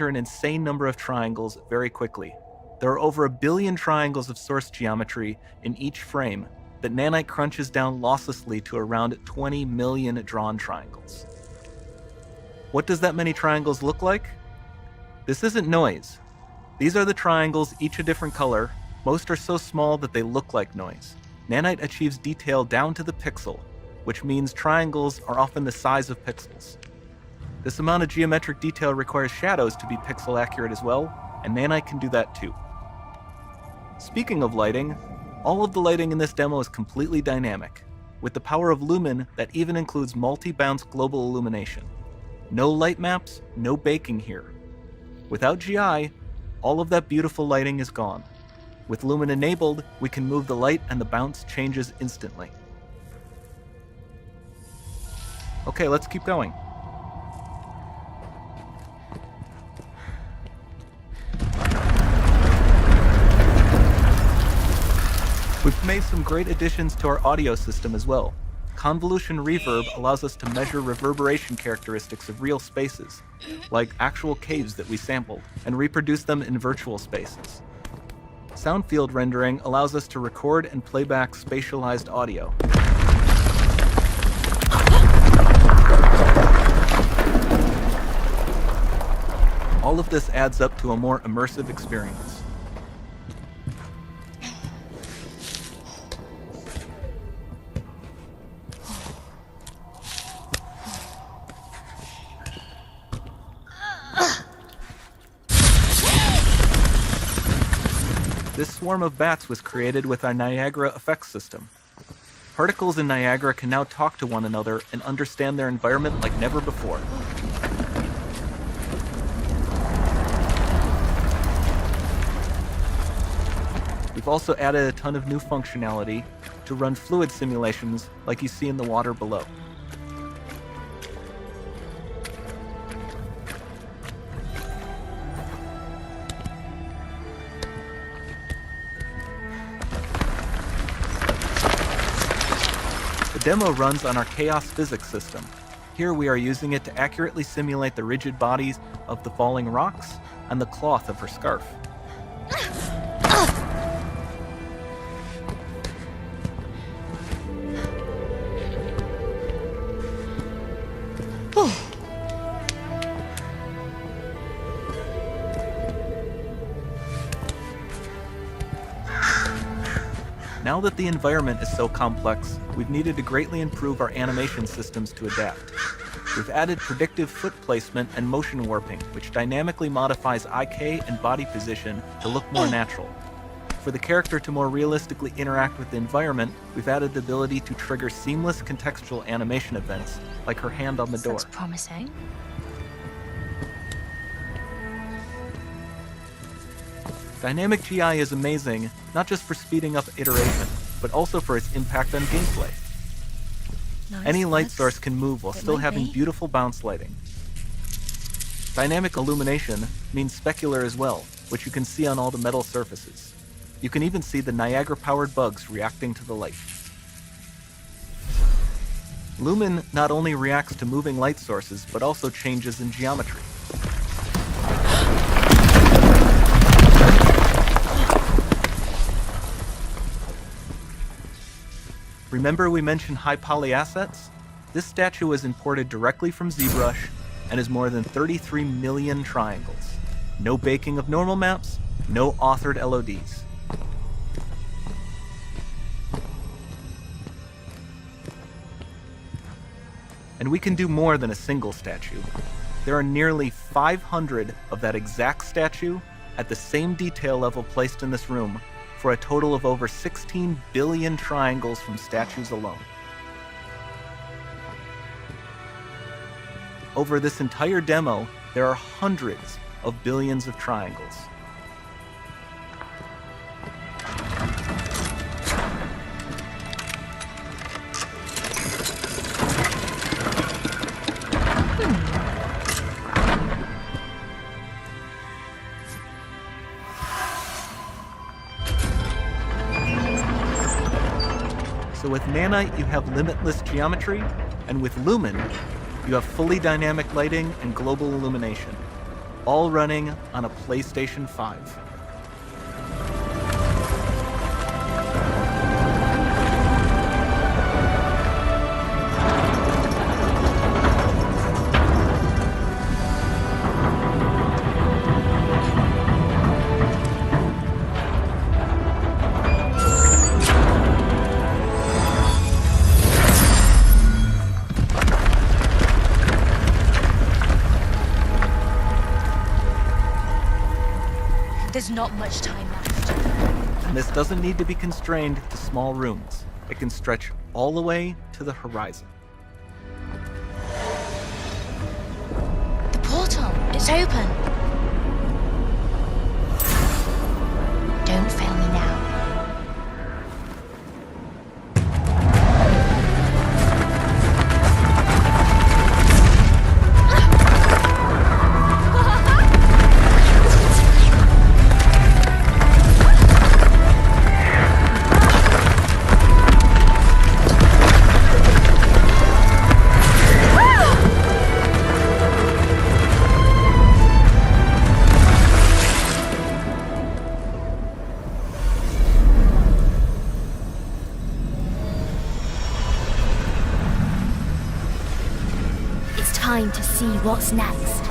an insane number of triangles very quickly. There are over 1 billion triangles of source geometry in each frame that Nanite crunches down losslessly to around 20 million drawn triangles. What does that many triangles look like? This isn't noise. These are the triangles, each a different color. Most are so small that they look like noise. Nanite achieves detail down to the pixel, which means triangles are often the size of pixels. This amount of geometric detail requires shadows to be pixel accurate as well, and Nanite can do that too. Speaking of lighting, all of the lighting in this demo is completely dynamic. With the power of Lumen, that even includes multi-bounce global illumination. No light maps, no baking here. Without GI, all of that beautiful lighting is gone. With Lumen enabled, we can move the light and the bounce changes instantly. Okay, let's keep going. We've made some great additions to our audio system as well. Convolution reverb allows us to measure reverberation characteristics of real spaces, like actual caves that we sampled, and reproduce them in virtual spaces. Sound field rendering allows us to record and play back spatialized audio. All of this adds up to a more immersive experience. This swarm of bats was created with our Niagara effects system. Particles in Niagara can now talk to one another and understand their environment like never before. We've also added a ton of new functionality to run fluid simulations like you see in the water below. The demo runs on our chaos physics system. Here we are using it to accurately simulate the rigid bodies of the falling rocks and the cloth of her scarf. Now that the environment is so complex, we've needed to greatly improve our animation systems to adapt. We've added predictive foot placement and motion warping, which dynamically modifies IK and body position to look more natural. For the character to more realistically interact with the environment, we've added the ability to trigger seamless contextual animation events, like her hand on the door. That's promising. Dynamic GI is amazing, not just for speeding up iteration, but also for its impact on gameplay. Nice. Any light source can move while still having be. beautiful bounce lighting. Dynamic illumination means specular as well, which you can see on all the metal surfaces. You can even see the Niagara-powered bugs reacting to the light. Lumen not only reacts to moving light sources, but also changes in geometry. Remember we mentioned high poly assets? This statue was imported directly from ZBrush and is more than 33 million triangles. No baking of normal maps, no authored LODs. And we can do more than a single statue. There are nearly 500 of that exact statue at the same detail level placed in this room, for a total of over 16 billion triangles from statues alone. Over this entire demo, there are hundreds of billions of triangles. So with Nanite, you have limitless geometry, and with Lumen, you have fully dynamic lighting and global illumination. all running on a PlayStation 5. There's not much time left. And this doesn't need to be constrained to small rooms. It can stretch all the way to the horizon. The portal, it's open. Don't fail me now. It's time to see what's next.